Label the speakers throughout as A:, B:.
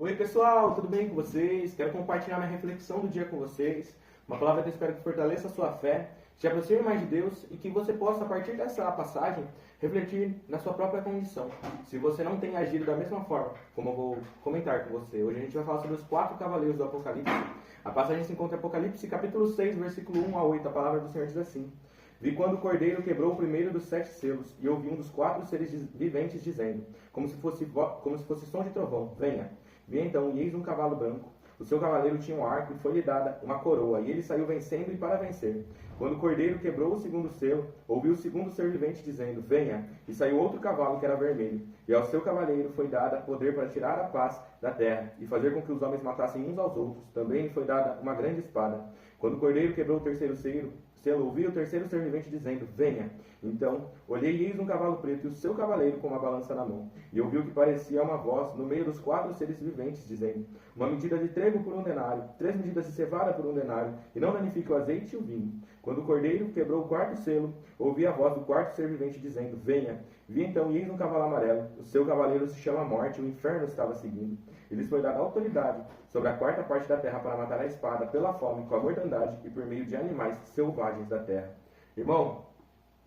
A: Oi pessoal, tudo bem com vocês? Quero compartilhar minha reflexão do dia com vocês. Uma palavra que eu espero que fortaleça a sua fé, te aproxime mais de Deus e que você possa, a partir dessa passagem, refletir na sua própria condição. Se você não tem agido da mesma forma, como eu vou comentar com você. Hoje a gente vai falar sobre os 4 cavaleiros do Apocalipse. A passagem se encontra em Apocalipse, capítulo 6, versículo 1 a 8. A palavra do Senhor diz assim: Vi quando o cordeiro quebrou o primeiro dos 7 selos, e ouvi um dos 4 seres viventes dizendo, como se fosse som de trovão: Venha. Vi então, e eis um cavalo branco. O seu cavaleiro tinha um arco, e foi-lhe dada uma coroa, e ele saiu vencendo e para vencer. Quando o cordeiro quebrou o segundo selo, ouvi o segundo ser vivente dizendo: Venha. E saiu outro cavalo que era vermelho, e ao seu cavaleiro foi dada poder para tirar a paz da terra, e fazer com que os homens matassem uns aos outros. Também lhe foi dada uma grande espada. Quando o cordeiro quebrou o terceiro selo, ouvi o terceiro ser vivente dizendo: Venha. Então olhei e eis um cavalo preto, e o seu cavaleiro com uma balança na mão. E ouvi o que parecia uma voz no meio dos 4 seres viventes, dizendo: Uma medida de trigo por 1 denário, 3 medidas de cevada por 1 denário, e não danifique o azeite e o vinho. Quando o cordeiro quebrou o 4º selo, ouvi a voz do 4º ser vivente dizendo: Venha. Vi então e eis um cavalo amarelo. O seu cavaleiro se chama Morte, e o inferno estava seguindo. E lhes foi dada autoridade sobre a 4ª parte da terra para matar a espada, pela fome, com a mortandade e por meio de animais selvagens da terra. Irmão,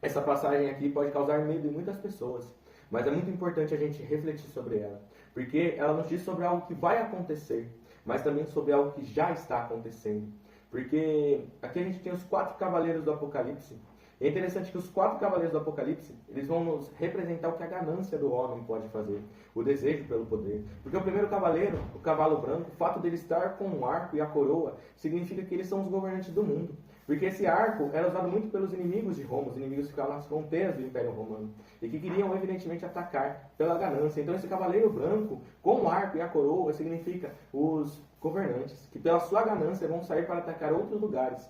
A: essa passagem aqui pode causar medo em muitas pessoas, mas é muito importante a gente refletir sobre ela, porque ela nos diz sobre algo que vai acontecer, mas também sobre algo que já está acontecendo. Porque aqui a gente tem os 4 cavaleiros do Apocalipse. É interessante que os 4 cavaleiros do Apocalipse, eles vão nos representar o que a ganância do homem pode fazer, o desejo pelo poder. Porque o primeiro cavaleiro, o cavalo branco, o fato dele estar com um arco e a coroa, significa que eles são os governantes do mundo. Porque esse arco era usado muito pelos inimigos de Roma, os inimigos que ficavam nas fronteiras do Império Romano, e que queriam evidentemente atacar pela ganância. Então esse cavaleiro branco, com o arco e a coroa, significa os governantes, que pela sua ganância vão sair para atacar outros lugares,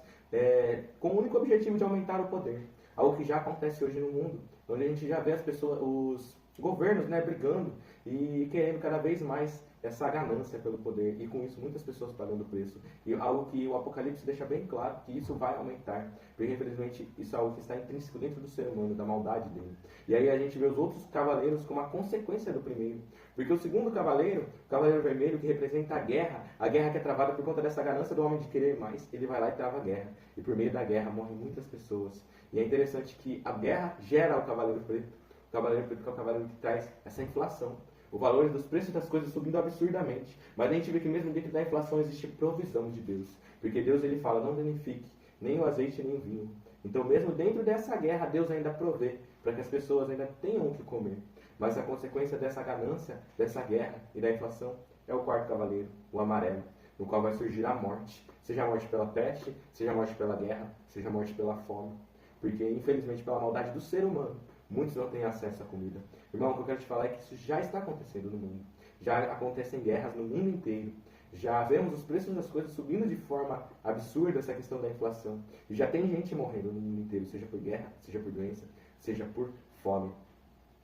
A: com o único objetivo de aumentar o poder. Algo que já acontece hoje no mundo, onde a gente já vê as pessoas, os governos, brigando e querendo cada vez mais essa ganância pelo poder, e com isso muitas pessoas pagando o preço. E algo que o Apocalipse deixa bem claro, que isso vai aumentar, porque infelizmente isso é algo que está intrínseco dentro do ser humano, da maldade dele. E aí a gente vê os outros cavaleiros como a consequência do primeiro, porque o segundo cavaleiro, o cavaleiro vermelho, que representa a guerra que é travada por conta dessa ganância do homem de querer mais, ele vai lá e trava a guerra, e por meio da guerra morrem muitas pessoas. E é interessante que a guerra gera o cavaleiro preto que é o cavaleiro que traz essa inflação. O valor dos preços das coisas subindo absurdamente. Mas a gente vê que mesmo dentro da inflação existe provisão de Deus. Porque Deus, ele fala: não danifique nem o azeite nem o vinho. Então mesmo dentro dessa guerra, Deus ainda provê para que as pessoas ainda tenham o que comer. Mas a consequência dessa ganância, dessa guerra e da inflação é o 4º cavaleiro, o amarelo, no qual vai surgir a morte. Seja a morte pela peste, seja a morte pela guerra, seja a morte pela fome. Porque infelizmente pela maldade do ser humano, muitos não têm acesso à comida. Irmão, o que eu quero te falar é que isso já está acontecendo no mundo. Já acontecem guerras no mundo inteiro. Já vemos os preços das coisas subindo de forma absurda, essa questão da inflação. E já tem gente morrendo no mundo inteiro, seja por guerra, seja por doença, seja por fome.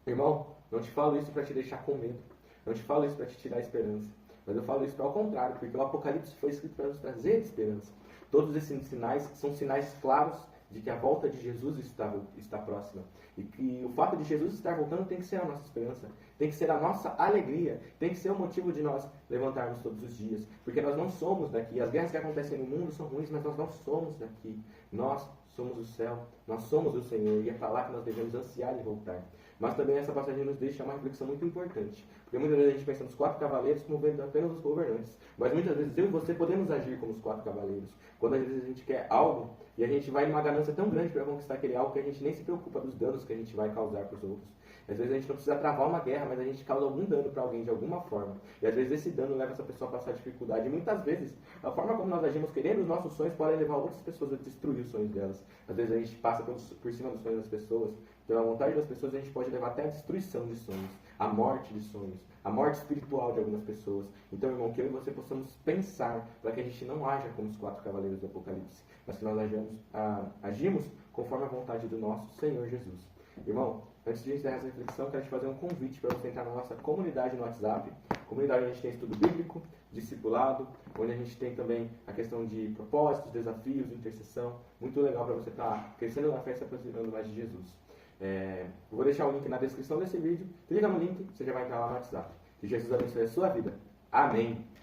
A: Irmão, não te falo isso para te deixar com medo. Não te falo isso para te tirar a esperança. Mas eu falo isso para o contrário, porque o Apocalipse foi escrito para nos trazer esperança. Todos esses sinais são sinais claros de que a volta de Jesus está próxima. E que o fato de Jesus estar voltando tem que ser a nossa esperança, tem que ser a nossa alegria, tem que ser o motivo de nós levantarmos todos os dias. Porque nós não somos daqui. As guerras que acontecem no mundo são ruins, mas nós não somos daqui. Nós somos o céu, nós somos o Senhor, e é para lá que nós devemos ansiar e voltar. Mas também essa passagem nos deixa uma reflexão muito importante. Porque muitas vezes a gente pensa nos 4 cavaleiros como vendo apenas os governantes. Mas muitas vezes eu e você podemos agir como os 4 cavaleiros. Quando às vezes a gente quer algo e a gente vai numa ganância tão grande para conquistar aquele algo que a gente nem se preocupa dos danos que a gente vai causar para os outros. Às vezes a gente não precisa travar uma guerra, mas a gente causa algum dano para alguém de alguma forma. E às vezes esse dano leva essa pessoa a passar dificuldade. E muitas vezes a forma como nós agimos querendo os nossos sonhos pode levar outras pessoas a destruir os sonhos delas. Às vezes a gente passa por cima dos sonhos das pessoas, pela vontade das pessoas, a gente pode levar até a destruição de sonhos, a morte de sonhos, a morte espiritual de algumas pessoas. Então, irmão, que eu e você possamos pensar para que a gente não haja como os 4 cavaleiros do Apocalipse, mas que nós agimos conforme a vontade do nosso Senhor Jesus. Irmão, antes de encerrar essa reflexão, quero te fazer um convite para você entrar na nossa comunidade no WhatsApp. Comunidade onde a gente tem estudo bíblico, discipulado, onde a gente tem também a questão de propósitos, desafios, intercessão. Muito legal para você estar crescendo na fé e se aproximando mais de Jesus. Eu vou deixar o link na descrição desse vídeo. Clica no link, você já vai entrar lá no WhatsApp. Que Jesus abençoe a sua vida. Amém.